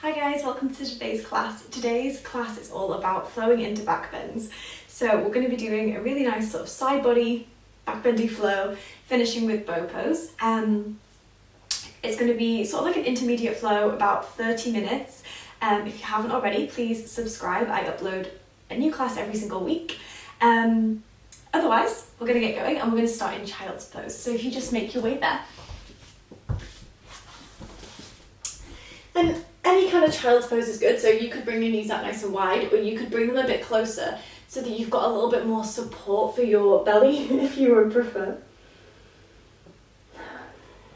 Hi guys, welcome to today's class. Today's class is all about flowing into back bends. So we're going to be doing a really nice sort of side body, backbending flow, finishing with bow pose. It's going to be sort of like an intermediate flow, about 30 minutes. If you haven't already, please subscribe. I upload a new class every single week. Otherwise, we're going to get going and we're going to start in child's pose. So if you just make your way there. And any kind of child's pose is good, so you could bring your knees out nice and wide, or you could bring them a bit closer so that you've got a little bit more support for your belly, if you would prefer.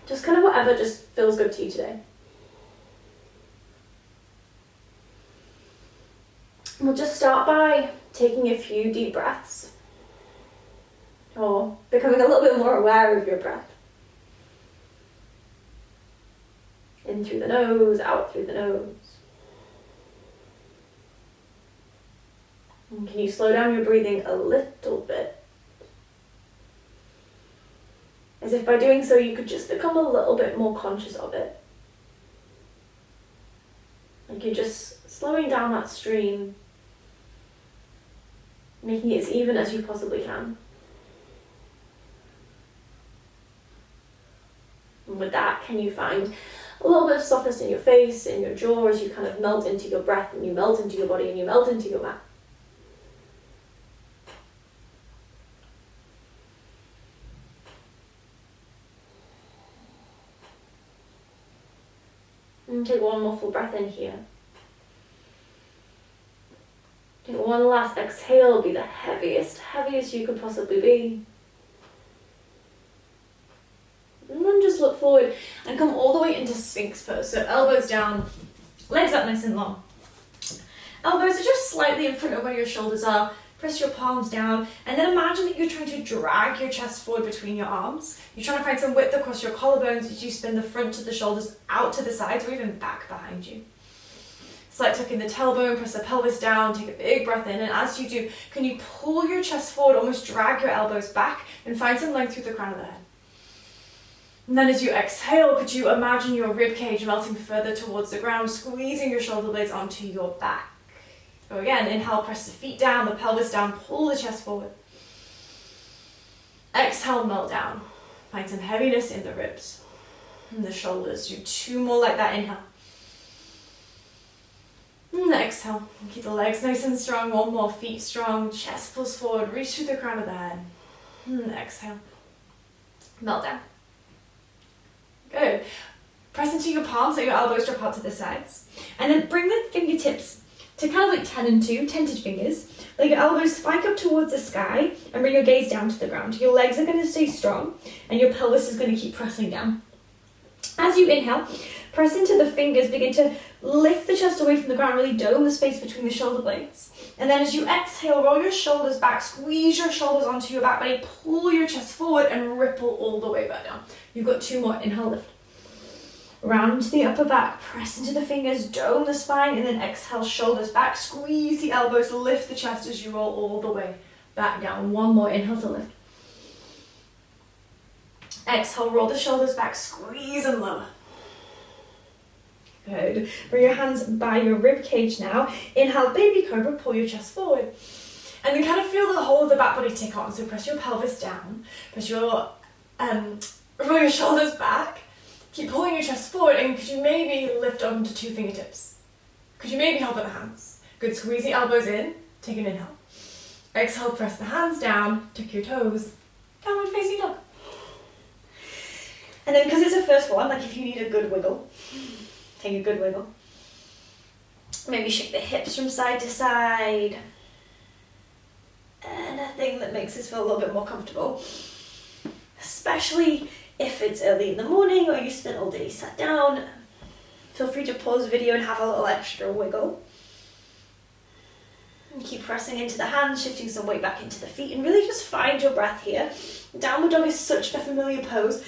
Just kind of whatever just feels good to you today. We'll just start by taking a few deep breaths, or becoming a little bit more aware of your breath. In through the nose, out through the nose. And can you slow down your breathing a little bit? As if by doing so you could just become a little bit more conscious of it. Like you're just slowing down that stream, making it as even as you possibly can. And with that, can you find a little bit of softness in your face, in your jaw, as you kind of melt into your breath and you melt into your body and you melt into your mat. And take one more full breath in here. Take one last exhale, be the heaviest you could possibly be. And then just look forward and come all the way into Sphinx pose. So elbows down, legs up nice and long. Elbows are just slightly in front of where your shoulders are. Press your palms down and then imagine that you're trying to drag your chest forward between your arms. You're trying to find some width across your collarbones as you spin the front of the shoulders out to the sides or even back behind you. Slight tuck in the tailbone, press the pelvis down, take a big breath in, and as you do, can you pull your chest forward, almost drag your elbows back and find some length through the crown of the head. And then as you exhale, could you imagine your rib cage melting further towards the ground, squeezing your shoulder blades onto your back. So again, inhale, press the feet down, the pelvis down, pull the chest forward. Exhale, melt down. Find some heaviness in the ribs and the shoulders. Do two more like that, inhale. And exhale, keep the legs nice and strong, one more, feet strong, chest pulls forward, reach through the crown of the head. And exhale, melt down. Good. Press into your palms so your elbows drop out to the sides. And then bring the fingertips to kind of like 10 and 2, tented fingers. Let your elbows spike up towards the sky and bring your gaze down to the ground. Your legs are going to stay strong and your pelvis is going to keep pressing down. As you inhale, press into the fingers, begin to lift the chest away from the ground, really dome the space between the shoulder blades. And then as you exhale, roll your shoulders back, squeeze your shoulders onto your back body, pull your chest forward and ripple all the way back down. You've got two more, inhale, lift. Round to the upper back, press into the fingers, dome the spine, and then exhale, shoulders back, squeeze the elbows, lift the chest as you roll all the way back down. One more, inhale to lift. Exhale, roll the shoulders back, squeeze and lower. Good. Bring your hands by your rib cage now. Inhale, baby cobra, pull your chest forward. And then kind of feel the whole of the back body tick on. So press your pelvis down, press your, roll your shoulders back. Keep pulling your chest forward, and could you maybe lift up into two fingertips? Could you maybe help with the hands? Good, squeeze the elbows in, take an inhale. Exhale, press the hands down, tuck your toes, downward facing dog. And then because it's a first one, like if you need a good wiggle, take a good wiggle. Maybe shake the hips from side to side. Anything that makes us feel a little bit more comfortable. Especially if it's early in the morning or you spent all day sat down, feel free to pause the video and have a little extra wiggle. And keep pressing into the hands, shifting some weight back into the feet, and really just find your breath here. Downward dog is such a familiar pose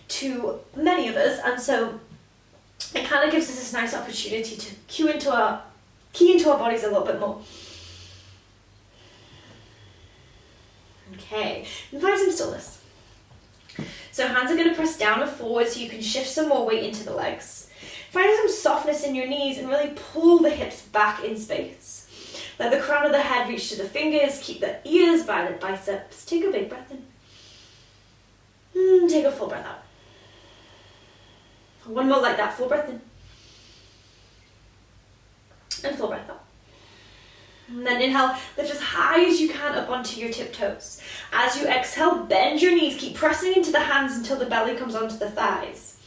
to many of us, and so it kind of gives us this nice opportunity to key into our bodies a little bit more. Okay, and find some stillness. So hands are going to press down and forward so you can shift some more weight into the legs. Find some softness in your knees and really pull the hips back in space. Let the crown of the head reach to the fingers. Keep the ears by the biceps. Take a big breath in. Take a full breath out. One more like that. Full breath in. And full breath out. And then inhale, lift as high as you can up onto your tiptoes. As you exhale, bend your knees. Keep pressing into the hands until the belly comes onto the thighs.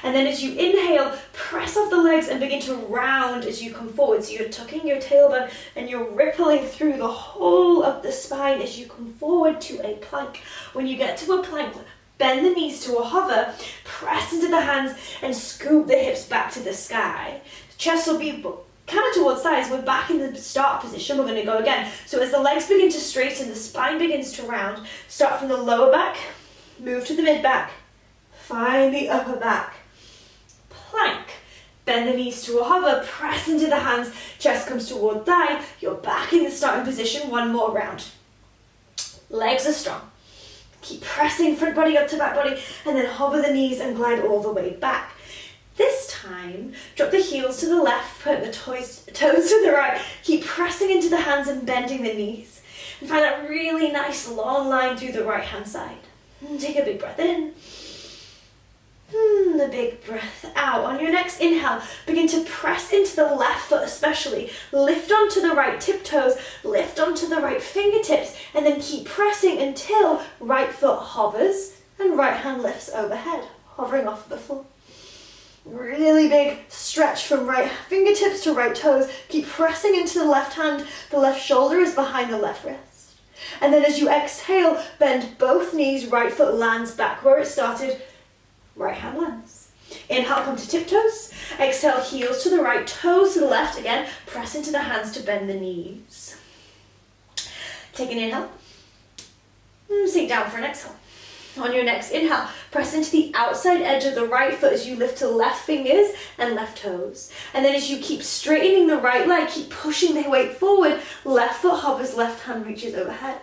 And then as you inhale, press off the legs and begin to round as you come forward. So you're tucking your tailbone and you're rippling through the whole of the spine as you come forward to a plank. When you get to a plank, bend the knees to a hover, press into the hands and scoop the hips back to the sky. The chest will be kind of towards sides. We're back in the start position. We're going to go again. So as the legs begin to straighten, the spine begins to round. Start from the lower back, move to the mid back, find the upper back. Plank. Bend the knees to a hover, press into the hands, chest comes toward thigh. You're back in the starting position. One more round. Legs are strong. Keep pressing front body up to back body and then hover the knees and glide all the way back. This time, drop the heels to the left, put the toes to the right. Keep pressing into the hands and bending the knees. And find that really nice long line through the right hand side. Take a big breath in. A big breath out. On your next inhale, begin to press into the left foot especially. Lift onto the right tiptoes, lift onto the right fingertips, and then keep pressing until right foot hovers and right hand lifts overhead, hovering off the floor. Really big stretch from right fingertips to right toes. Keep pressing into the left hand. The left shoulder is behind the left wrist. And then as you exhale, bend both knees, right foot lands back where it started. Right hand lands. Inhale, come to tiptoes. Exhale, heels to the right, toes to the left. Again, press into the hands to bend the knees. Take an inhale. Sink down for an exhale. On your next inhale, press into the outside edge of the right foot as you lift to left fingers and left toes. And then as you keep straightening the right leg, keep pushing the weight forward. Left foot hovers, left hand reaches overhead.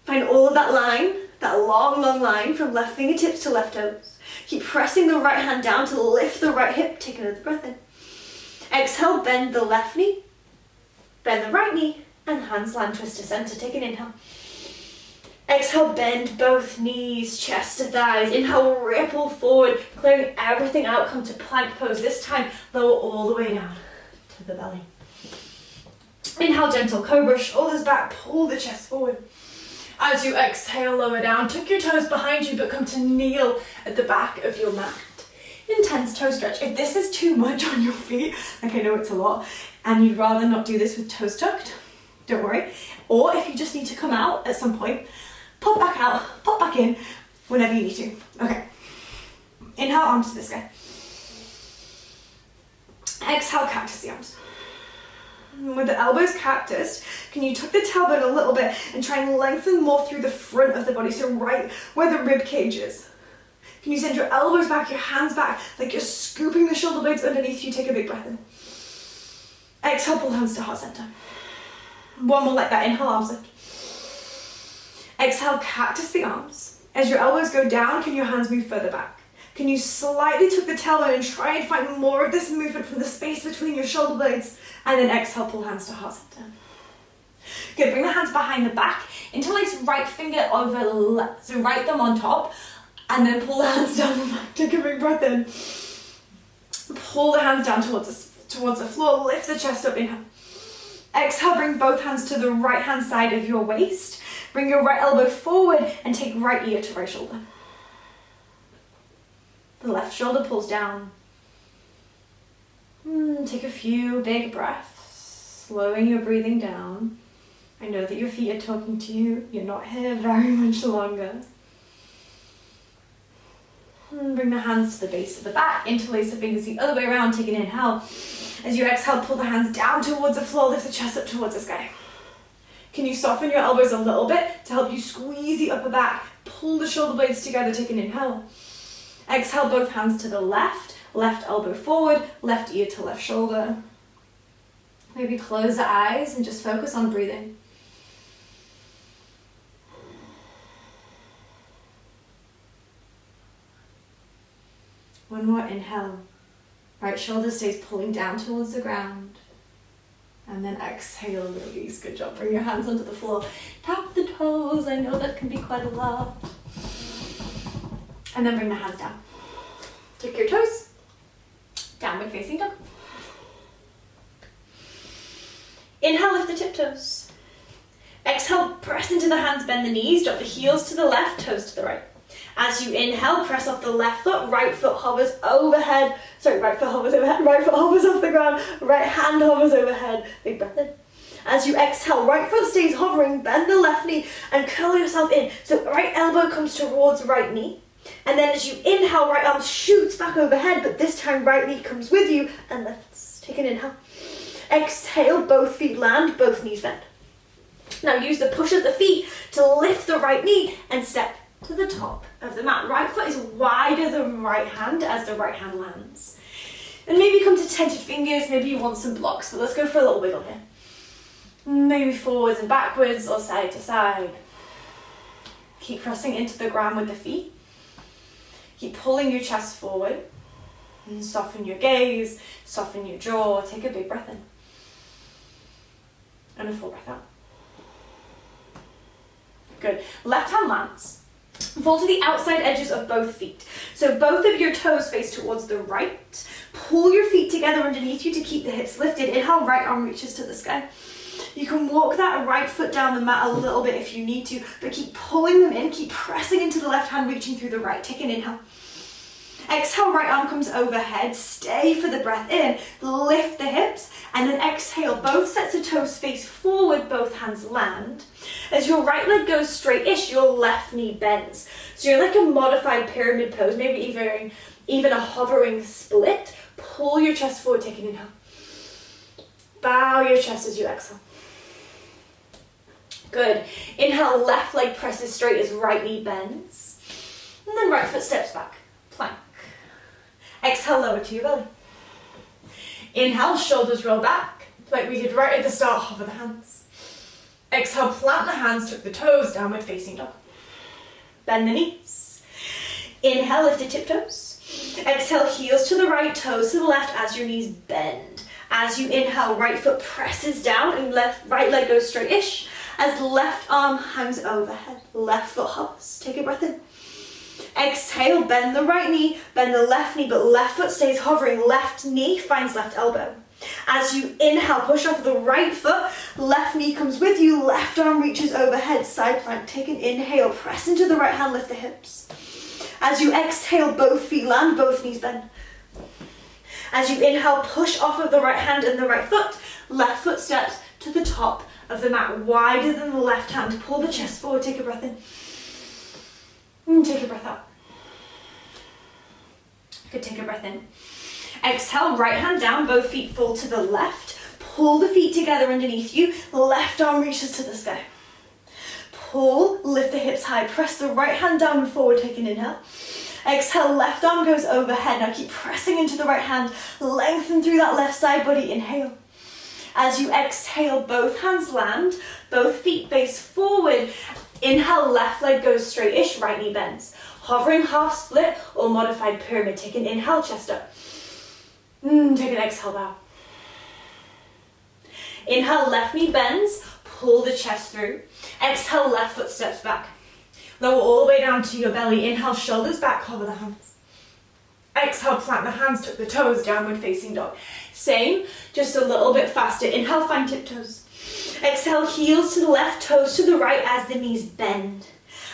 Find all of that line, that long, long line from left fingertips to left toes. Keep pressing the right hand down to lift the right hip. Take another breath in. Exhale, bend the left knee, bend the right knee, and hands land twist to center. Take an inhale. Exhale, bend both knees, chest to thighs. Inhale, ripple forward, clearing everything out. Come to plank pose. This time, lower all the way down to the belly. Inhale, gentle cobra, shoulders back, pull the chest forward. As you exhale, lower down, tuck your toes behind you, but come to kneel at the back of your mat. Intense toe stretch. If this is too much on your feet, like I know it's a lot, and you'd rather not do this with toes tucked, don't worry. Or if you just need to come out at some point, pop back out, pop back in, whenever you need to. Okay. Inhale, arms to the sky. Exhale, cactus the arms. With the elbows cactus, can you tuck the tailbone a little bit and try and lengthen more through the front of the body, so right where the rib cage is. Can you send your elbows back, your hands back, like you're scooping the shoulder blades underneath you? Take a big breath in. Exhale, pull hands to heart center. One more like that. Inhale, arms lift. Exhale, cactus the arms. As your elbows go down, can your hands move further back? Can you slightly tuck the tailbone and try and find more of this movement from the space between your shoulder blades? And then exhale, pull hands to heart center. Good, bring the hands behind the back, interlace right finger over left, so right thumb on top, and then pull the hands down the back. Take a big breath in. Pull the hands down towards the floor, lift the chest up, inhale. Exhale, bring both hands to the right hand side of your waist. Bring your right elbow forward and take right ear to right shoulder. The left shoulder pulls down. Take a few big breaths, slowing your breathing down. I know that your feet are talking to you. You're not here very much longer. Bring the hands to the base of the back. Interlace the fingers the other way around. Take an inhale. As you exhale, pull the hands down towards the floor. Lift the chest up towards the sky. Can you soften your elbows a little bit to help you squeeze the upper back? Pull the shoulder blades together. Take an inhale. Exhale, both hands to the left. Left elbow forward. Left ear to left shoulder. Maybe close the eyes and just focus on breathing. One more inhale. Right shoulder stays pulling down towards the ground. And then exhale, release. Good job. Bring your hands onto the floor. Tap the toes. I know that can be quite a lot. And then bring the hands down. Tuck your toes. Downward facing dog. Inhale, lift the tiptoes. Exhale, press into the hands, bend the knees, drop the heels to the left, toes to the right. As you inhale, press off the left foot, right foot hovers overhead. Sorry, right foot hovers overhead, right foot hovers off the ground, right hand hovers overhead. Big breath in. As you exhale, right foot stays hovering, bend the left knee and curl yourself in. So right elbow comes towards right knee. And then as you inhale, right arm shoots back overhead, but this time right knee comes with you and lifts. Take an inhale. Exhale, both feet land, both knees bend. Now use the push of the feet to lift the right knee and step to the top of the mat. Right foot is wider than right hand as the right hand lands. And maybe come to tented fingers, maybe you want some blocks, but let's go for a little wiggle here. Maybe forwards and backwards or side to side. Keep pressing into the ground with the feet. Keep pulling your chest forward. And soften your gaze, soften your jaw. Take a big breath in. And a full breath out. Good. Left hand lands. Fall to the outside edges of both feet. So both of your toes face towards the right. Pull your feet together underneath you to keep the hips lifted. Inhale, right arm reaches to the sky. You can walk that right foot down the mat a little bit if you need to, but keep pulling them in, keep pressing into the left hand, reaching through the right. Take an inhale. Exhale, right arm comes overhead. Stay for the breath in. Lift the hips and then exhale. Both sets of toes face forward, both hands land. As your right leg goes straight-ish, your left knee bends. So you're like a modified pyramid pose, maybe even a hovering split. Pull your chest forward, take an inhale. Bow your chest as you exhale. Good. Inhale, left leg presses straight as right knee bends. And then right foot steps back. Plank. Exhale, lower to your belly. Inhale, shoulders roll back, like we did right at the start, hover the hands. Exhale, plant the hands, tuck the toes, downward facing dog. Bend the knees. Inhale, lift the tiptoes. Exhale, heels to the right, toes to the left as your knees bend. As you inhale, right foot presses down and right leg goes straight-ish. As left arm hangs overhead, left foot hovers. Take a breath in. Exhale, bend the right knee, bend the left knee, but left foot stays hovering. Left knee finds left elbow. As you inhale, push off the right foot, left knee comes with you, left arm reaches overhead, side plank. Take an inhale, press into the right hand, lift the hips. As you exhale, both feet land, both knees bend. As you inhale, push off of the right hand and the right foot, left foot steps to the top of the mat, wider than the left hand. Pull the chest forward, take a breath in. And take a breath out. Good, take a breath in. Exhale, right hand down, both feet fall to the left. Pull the feet together underneath you. Left arm reaches to the sky. Pull, lift the hips high. Press the right hand down and forward, take an inhale. Exhale, left arm goes overhead. Now keep pressing into the right hand. Lengthen through that left side body, inhale. As you exhale, both hands land, both feet face forward. Inhale, left leg goes straight-ish, right knee bends. Hovering half split or modified pyramid. Take an inhale, chest up. Take an exhale, bow. Inhale, left knee bends, pull the chest through. Exhale, left foot steps back. Lower all the way down to your belly. Inhale, shoulders back, hover the hands. Exhale, plant the hands, tuck the toes, downward facing dog. Same, just a little bit faster. Inhale, find tiptoes. Exhale, heels to the left, toes to the right as the knees bend.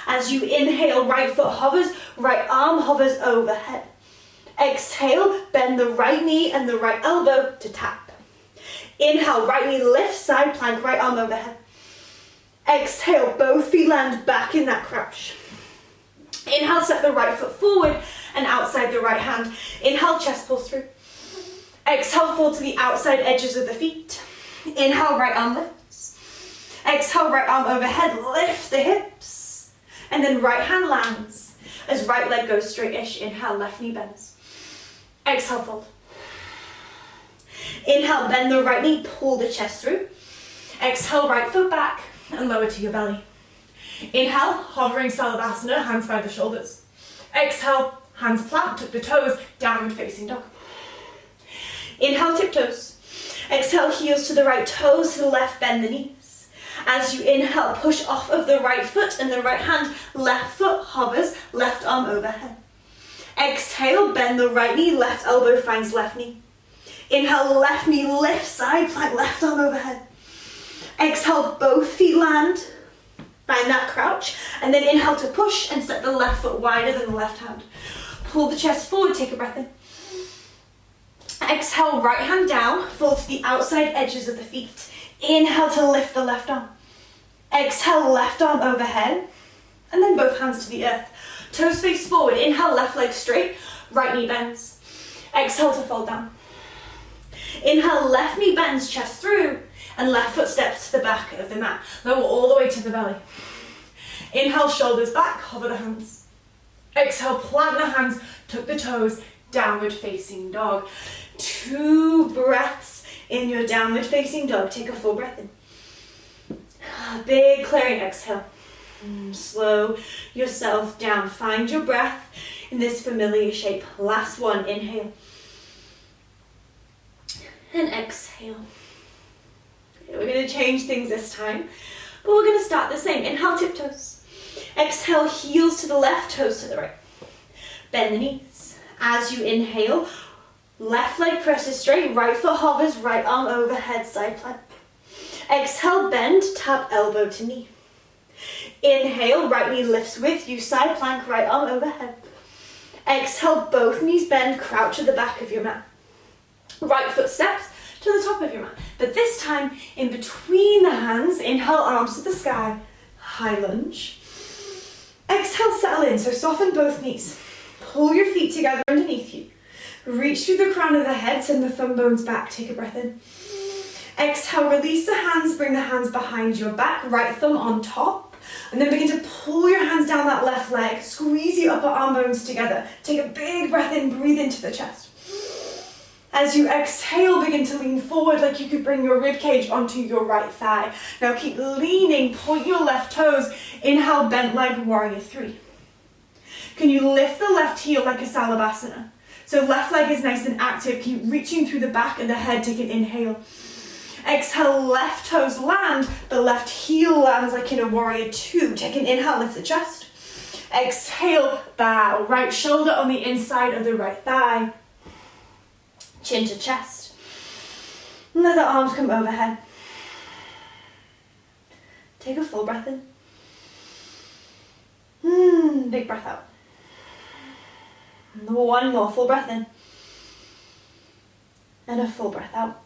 As you inhale, right foot hovers, right arm hovers overhead. Exhale, bend the right knee and the right elbow to tap. Inhale, right knee lifts, side plank, right arm overhead. Exhale, both feet land back in that crouch. Inhale, step the right foot forward and outside the right hand. Inhale, chest pulls through. Exhale, fall to the outside edges of the feet. Inhale, right arm lifts. Exhale, right arm overhead, lift the hips. And then right hand lands as right leg goes straight-ish. Inhale, left knee bends. Exhale, fold. Inhale, bend the right knee, pull the chest through. Exhale, right foot back and lower to your belly. Inhale, hovering Salabhasana, hands by the shoulders. Exhale, hands plant, tuck the toes, downward facing dog. Inhale, tiptoes. Exhale, heels to the right, toes to the left, bend the knees. As you inhale, push off of the right foot and the right hand, left foot hovers, left arm overhead. Exhale, bend the right knee, left elbow finds left knee. Inhale, left knee lifts, side plank, left arm overhead. Exhale, both feet land. Find that crouch. And then inhale to push and step the left foot wider than the left hand. Pull the chest forward, take a breath in. Exhale, right hand down, fall to the outside edges of the feet. Inhale to lift the left arm. Exhale, left arm overhead. And then both hands to the earth. Toes face forward. Inhale, left leg straight, right knee bends. Exhale to fold down. Inhale, left knee bends, chest through, and left foot steps to the back of the mat. Lower all the way to the belly. Inhale, shoulders back, hover the hands. Exhale, plant the hands, tuck the toes, downward facing dog. 2 breaths in your downward facing dog. Take a full breath in. Big clearing exhale. Slow yourself down. Find your breath in this familiar shape. Last one, inhale. And exhale. Okay, we're going to change things this time, but we're going to start the same. Inhale, tiptoes. Exhale, heels to the left, toes to the right. Bend the knees. As you inhale, left leg presses straight, right foot hovers, right arm overhead, side plank. Exhale, bend, tap elbow to knee. Inhale, right knee lifts with you, side plank, right arm overhead. Exhale, both knees bend, crouch at the back of your mat. Right foot steps to the top of your mat. But this time, in between the hands, inhale, arms to the sky, high lunge. Exhale, settle in, so soften both knees. Pull your feet together underneath you. Reach through the crown of the head, send the thumb bones back, take a breath in. Exhale, release the hands, bring the hands behind your back, right thumb on top. And then begin to pull your hands down that left leg, squeeze your upper arm bones together. Take a big breath in, breathe into the chest. As you exhale, begin to lean forward like you could bring your rib cage onto your right thigh. Now keep leaning, point your left toes. Inhale, bent leg, warrior 3. Can you lift the left heel like a salabhasana? So left leg is nice and active. Keep reaching through the back of the head, take an inhale. Exhale, left toes land, the left heel lands like in a warrior 2. Take an inhale, lift the chest. Exhale, bow, right shoulder on the inside of the right thigh. Chin to chest. Let the arms come overhead. Take a full breath in. Big breath out. One more full breath in. And a full breath out.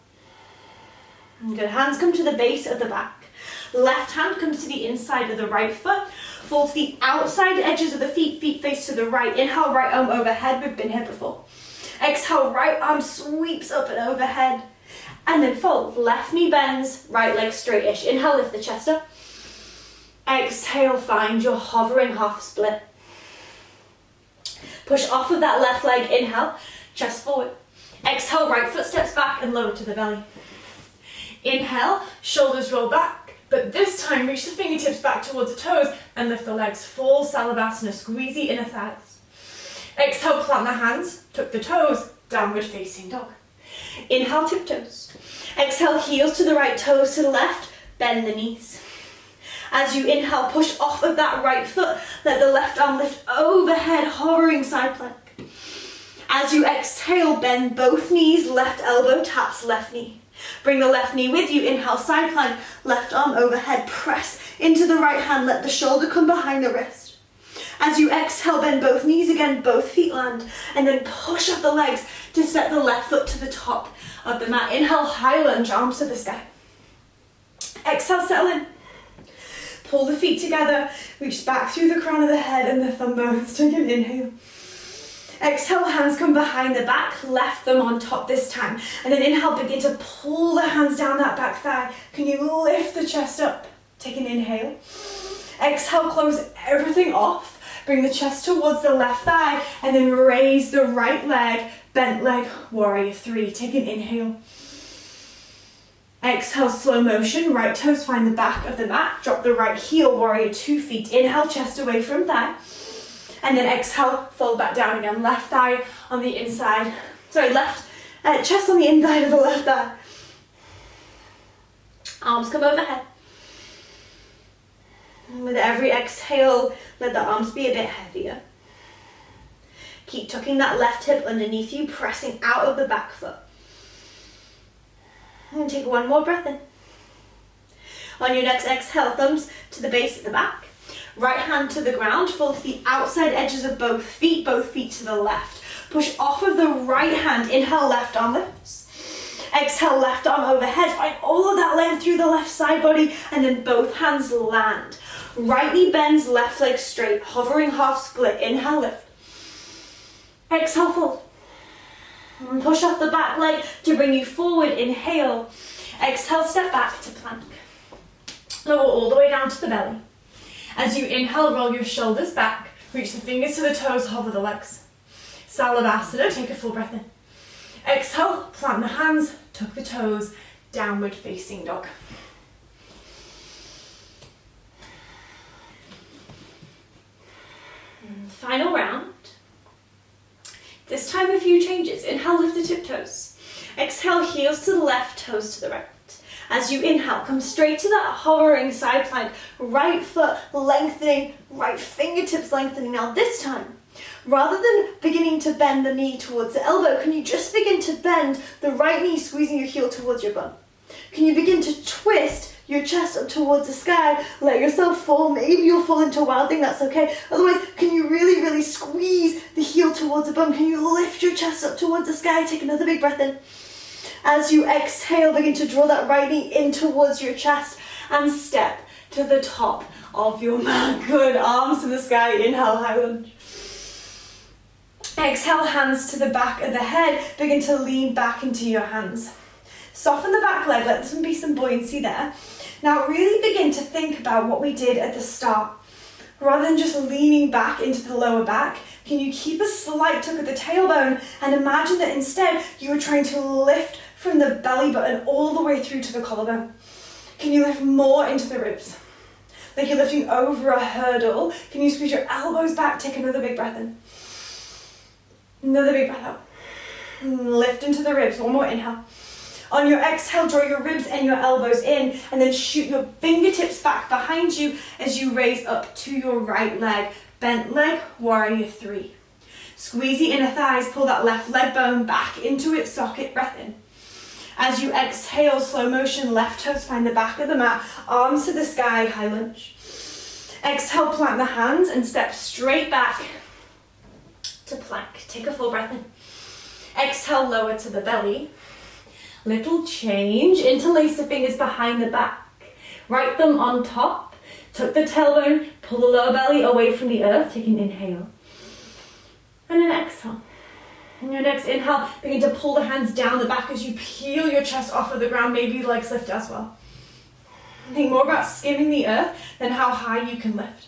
Good. Hands come to the base of the back. Left hand comes to the inside of the right foot. Fall to the outside edges of the feet. Feet face to the right. Inhale, right arm overhead. We've been here before. Exhale, right arm sweeps up and overhead. And then fold. Left knee bends, right leg straight-ish. Inhale, lift the chest up. Exhale, find your hovering half split. Push off of that left leg. Inhale, chest forward. Exhale, right foot steps back and lower to the belly. Inhale, shoulders roll back. But this time, reach the fingertips back towards the toes and lift the legs. Full salabhasana, squeeze the inner thighs. Exhale, plant the hands, tuck the toes, downward facing dog. Inhale, tiptoes. Exhale, heels to the right, toes to the left, bend the knees. As you inhale, push off of that right foot, let the left arm lift overhead, hovering side plank. As you exhale, bend both knees, left elbow taps left knee. Bring the left knee with you, inhale, side plank, left arm overhead, press into the right hand, let the shoulder come behind the wrist. As you exhale, bend both knees again, both feet land, and then push up the legs to step the left foot to the top of the mat. Inhale, high lunge, arms to the sky. Exhale, settle in. Pull the feet together, reach back through the crown of the head and the thumb bones. Take an inhale. Exhale, hands come behind the back, left thumb on top this time. And then inhale, begin to pull the hands down that back thigh. Can you lift the chest up? Take an inhale. Exhale, close everything off. Bring the chest towards the left thigh and then raise the right leg, bent leg, warrior 3. Take an inhale. Exhale, slow motion, right toes find the back of the mat. Drop the right heel, warrior 2 feet. Inhale, chest away from thigh. And then exhale, fold back down again. Left thigh on the inside. Left Chest on the inside of the left thigh. Arms come overhead. And with every exhale, let the arms be a bit heavier. Keep tucking that left hip underneath you, pressing out of the back foot. And take one more breath in. On your next exhale, thumbs to the base of the back. Right hand to the ground, fall to the outside edges of both feet to the left. Push off of the right hand, inhale, left arm lifts. Exhale, left arm overhead. Find all of that length through the left side body, and then both hands land. Right knee bends, left leg straight, hovering half split. Inhale, lift. Exhale, fold. And push off the back leg to bring you forward. Inhale. Exhale, step back to plank. Lower all the way down to the belly. As you inhale, roll your shoulders back. Reach the fingers to the toes, hover the legs. Salavasana, take a full breath in. Exhale, plant the hands, tuck the toes, downward facing dog. And final round. This time a few changes. Inhale, lift the tiptoes. Exhale, heels to the left, toes to the right. As you inhale, come straight to that hovering side plank. Right foot lengthening, right fingertips lengthening. Now this time, rather than beginning to bend the knee towards the elbow, can you just begin to bend the right knee, squeezing your heel towards your bum? Can you begin to twist your chest up towards the sky? Let yourself fall. Maybe you'll fall into a wild thing, that's okay. Otherwise, can you really squeeze the heel towards the bum? Can you lift your chest up towards the sky? Take another big breath in. As you exhale, begin to draw that right knee in towards your chest and step to the top of your mat. Good, arms to the sky. Inhale, high lunge. Exhale, hands to the back of the head. Begin to lean back into your hands. Soften the back leg, let there be some buoyancy there. Now really begin to think about what we did at the start. Rather than just leaning back into the lower back, can you keep a slight tuck at the tailbone and imagine that instead you are trying to lift from the belly button all the way through to the collarbone. Can you lift more into the ribs? Like you're lifting over a hurdle. Can you squeeze your elbows back? Take another big breath in. Another big breath out. Lift into the ribs. One more inhale. On your exhale, draw your ribs and your elbows in, and then shoot your fingertips back behind you as you raise up to your right leg. Bent leg, warrior three. Squeeze the inner thighs, pull that left leg bone back into its socket, breath in. As you exhale, slow motion, left toes find the back of the mat, arms to the sky, high lunge. Exhale, plant the hands and step straight back to plank. Take a full breath in. Exhale, lower to the belly. Little change, interlace the fingers behind the back. Right thumb on top, tuck the tailbone, pull the lower belly away from the earth, take an inhale. And then exhale. On your next inhale, begin to pull the hands down the back as you peel your chest off of the ground, maybe legs lift as well. Think more about skimming the earth than how high you can lift.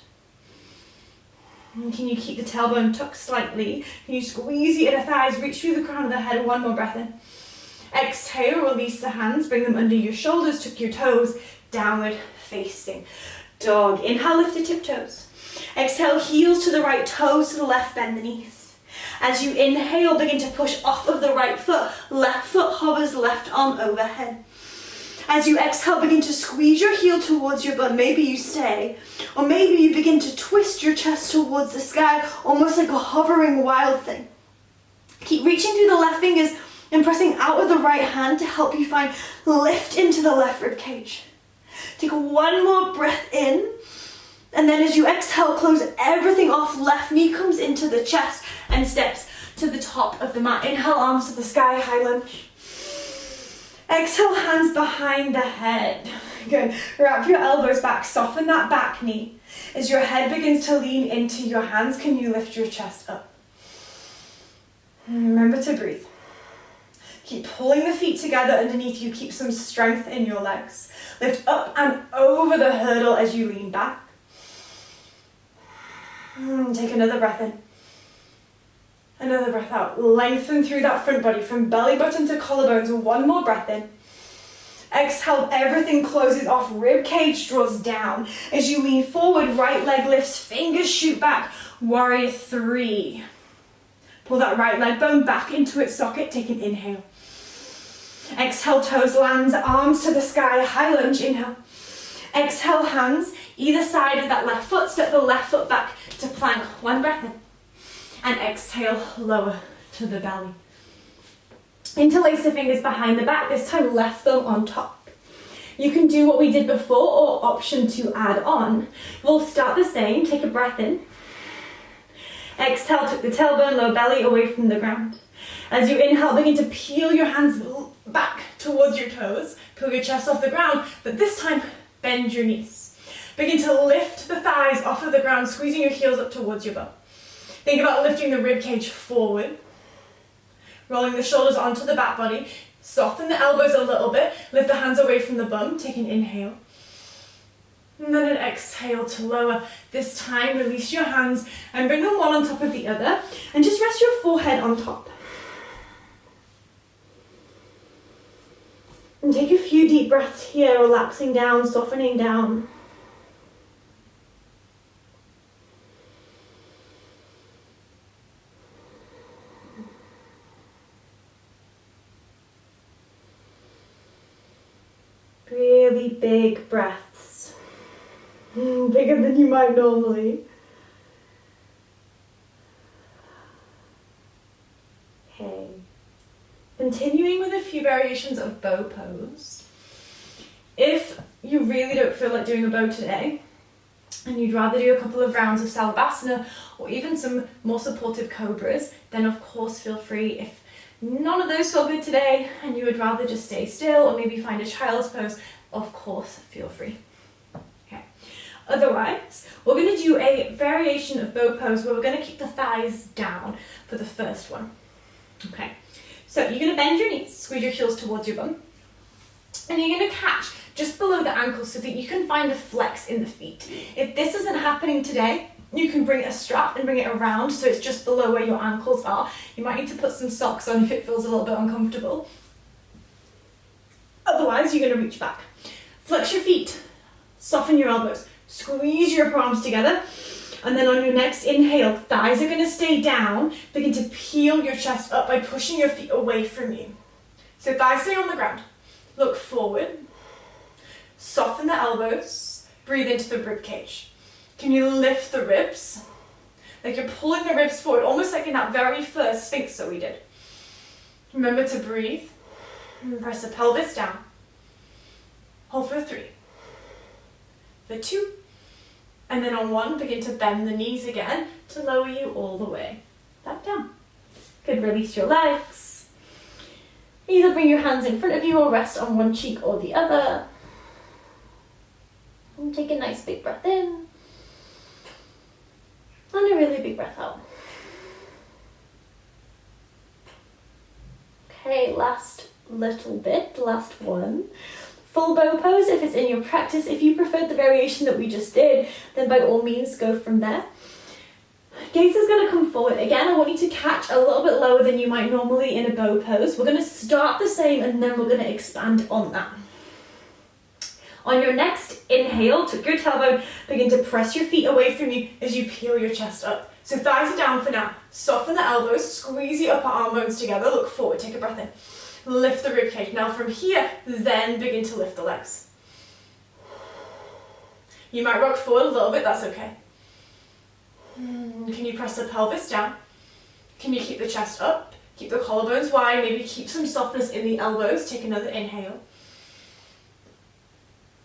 And can you keep the tailbone tucked slightly? Can you squeeze the inner thighs, reach through the crown of the head, one more breath in. Exhale, release the hands, bring them under your shoulders, tuck your toes, downward facing dog. Inhale, lift the tiptoes. Exhale, heels to the right, toes to the left, bend the knees. As you inhale, begin to push off of the right foot, left foot hovers, left arm overhead. As you exhale, begin to squeeze your heel towards your butt. Maybe you stay, or maybe you begin to twist your chest towards the sky, almost like a hovering wild thing. Keep reaching through the left fingers and pressing out with the right hand to help you find lift into the left rib cage. Take one more breath in, and then as you exhale, close everything off. Left knee comes into the chest and steps to the top of the mat. Inhale, arms to the sky, high lunge. Exhale, hands behind the head. Good. Wrap your elbows back, soften that back knee. As your head begins to lean into your hands, can you lift your chest up? Remember to breathe. Keep pulling the feet together underneath you. Keep some strength in your legs. Lift up and over the hurdle as you lean back. Take another breath in. Another breath out. Lengthen through that front body from belly button to collarbones. One more breath in. Exhale, everything closes off. Rib cage draws down. As you lean forward, right leg lifts, fingers shoot back. Warrior three. Pull that right leg bone back into its socket. Take an inhale. Exhale, toes lands, arms to the sky, high lunge, inhale. Exhale, hands either side of that left foot, step the left foot back to plank, one breath in. And exhale, lower to the belly. Interlace the fingers behind the back, this time left thumb on top. You can do what we did before or option to add on. We'll start the same, take a breath in. Exhale, tuck the tailbone, low belly away from the ground. As you inhale, begin to peel your hands back towards your toes, peel your chest off the ground, but this time bend your knees. Begin to lift the thighs off of the ground, squeezing your heels up towards your bum. Think about lifting the rib cage forward, rolling the shoulders onto the back body, soften the elbows a little bit, lift the hands away from the bum, take an inhale. And then an exhale to lower. This time, release your hands and bring them one on top of the other, and just rest your forehead on top. And take a few deep breaths here, relaxing down, softening down. Really big breaths. Bigger than you might normally. Okay. Continuing with a few variations of bow pose. If you really don't feel like doing a bow today, and you'd rather do a couple of rounds of Salabhasana or even some more supportive cobras, then of course feel free. If none of those feel good today and you would rather just stay still or maybe find a child's pose, of course feel free. Okay. Otherwise, we're going to do a variation of bow pose where we're going to keep the thighs down for the first one. Okay. So you're going to bend your knees, squeeze your heels towards your bum, and you're going to catch just below the ankles so that you can find a flex in the feet. If this isn't happening today, you can bring a strap and bring it around so it's just below where your ankles are. You might need to put some socks on if it feels a little bit uncomfortable. Otherwise, you're going to reach back. Flex your feet, soften your elbows, squeeze your palms together, and then on your next inhale, thighs are going to stay down. Begin to peel your chest up by pushing your feet away from you. So thighs stay on the ground. Look forward. Soften the elbows. Breathe into the rib cage. Can you lift the ribs? Like you're pulling the ribs forward, almost like in that very first Sphinx that we did. Remember to breathe. And press the pelvis down. Hold for 3. For 2. And then on 1, begin to bend the knees again to lower you all the way back down. Good, release your legs. Either bring your hands in front of you or rest on one cheek or the other. And take a nice big breath in. And a really big breath out. Okay, last little bit, last one. Full bow pose if it's in your practice. If you preferred the variation that we just did, then by all means go from there. Gaze is going to come forward. Again, I want you to catch a little bit lower than you might normally in a bow pose. We're going to start the same and then we're going to expand on that. On your next inhale, tuck your tailbone, begin to press your feet away from you as you peel your chest up. So thighs are down for now. Soften the elbows, squeeze your upper arm bones together, look forward, take a breath in. Lift the rib cage. Now from here, then begin to lift the legs. You might rock forward a little bit, that's okay. Can you press the pelvis down? Can you keep the chest up? Keep the collarbones wide, maybe keep some softness in the elbows. Take another inhale.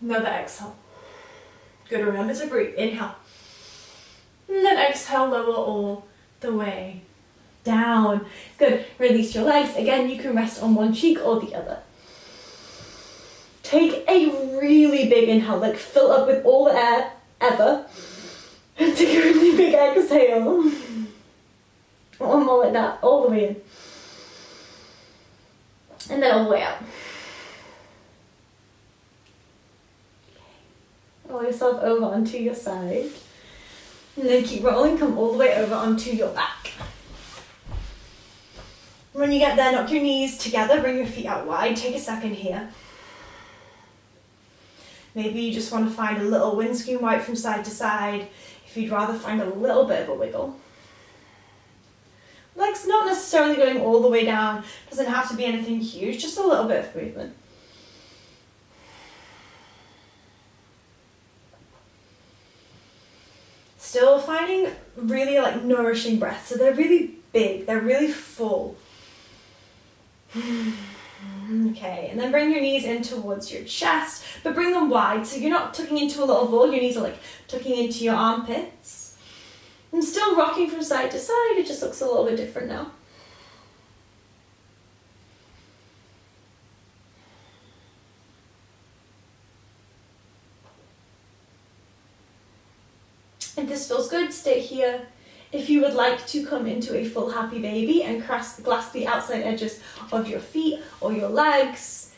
Another exhale. Good, remember to breathe. Inhale. And then exhale, lower all the way down. Good, release your legs. Again, you can rest on one cheek or the other. Take a really big inhale, like fill up with all the air ever. And take a really big exhale. One more like that, all the way in. And then all the way out. Roll yourself over onto your side. And then keep rolling, come all the way over onto your back. When you get there, knock your knees together, bring your feet out wide. Take a second here. Maybe you just want to find a little windscreen wipe from side to side. If you'd rather find a little bit of a wiggle. Legs not necessarily going all the way down, doesn't have to be anything huge, just a little bit of movement. Still finding really like nourishing breaths, so they're really big, they're really full. Okay, and then bring your knees in towards your chest, but bring them wide, so you're not tucking into a little ball, your knees are like tucking into your armpits. And still rocking from side to side, it just looks a little bit different now. If this feels good, stay here. If you would like to come into a full happy baby and grasp the outside edges of your feet or your legs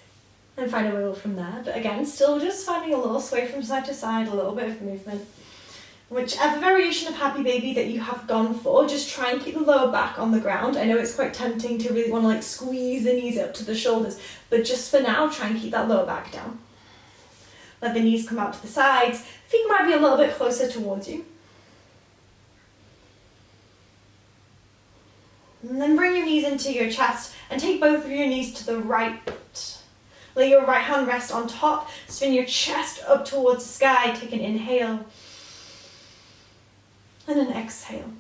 and find a wiggle from there. But again, still just finding a little sway from side to side, a little bit of movement. Whichever variation of happy baby that you have gone for, just try and keep the lower back on the ground. I know it's quite tempting to really want to like squeeze the knees up to the shoulders, but just for now, try and keep that lower back down. Let the knees come out to the sides. Feet might be a little bit closer towards you. And then bring your knees into your chest and take both of your knees to the right. Lay your right hand rest on top. Spin your chest up towards the sky. Take an inhale. And an exhale.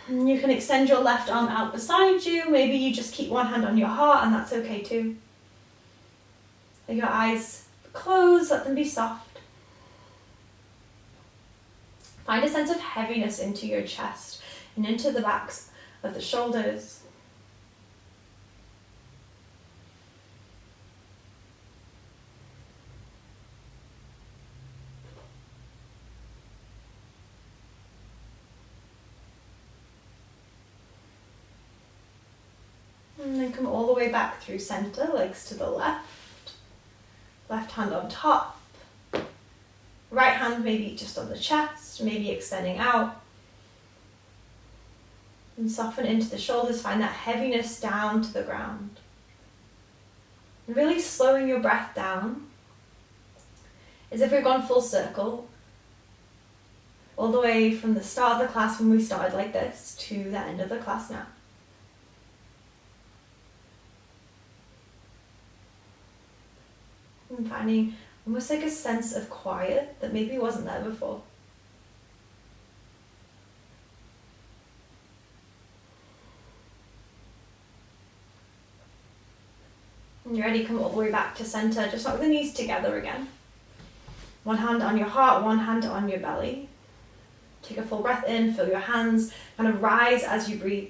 And you can extend your left arm out beside you. Maybe you just keep one hand on your heart, and that's okay too. Let your eyes close. Let them be soft. Find a sense of heaviness into your chest and into the backs of the shoulders. And then come all the way back through center, legs to the left. Left hand on top. Right hand maybe just on the chest, maybe extending out. And soften into the shoulders, find that heaviness down to the ground. And really slowing your breath down, as if we've gone full circle, all the way from the start of the class when we started like this, to the end of the class now. And finding almost like a sense of quiet that maybe wasn't there before. When you're ready, come all the way back to center. Just lock the knees together again. One hand on your heart, one hand on your belly. Take a full breath in, fill your hands, kind of rise as you breathe.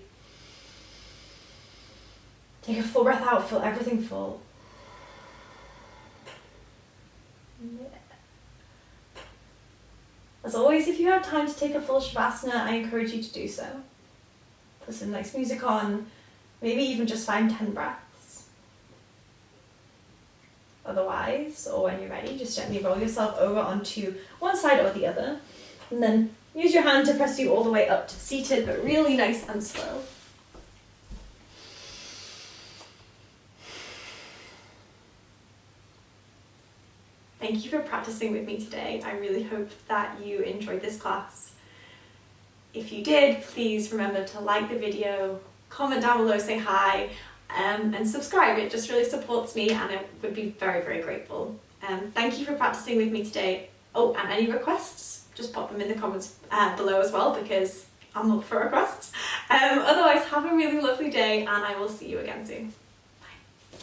Take a full breath out, feel everything full. Yeah. As always, if you have time to take a full Shavasana, I encourage you to do so. Put some nice music on, maybe even just find 10 breaths. Otherwise, or when you're ready, just gently roll yourself over onto one side or the other. And then use your hand to press you all the way up to seated, but really nice and slow. Thank you for practicing with me today. I really hope that you enjoyed this class. If you did, please remember to like the video, comment down below, say hi, and subscribe. It just really supports me and I would be very, very grateful. Thank you for practicing with me today. Oh, and any requests, just pop them in the comments below as well, because I'm up for requests. Otherwise, have a really lovely day and I will see you again soon.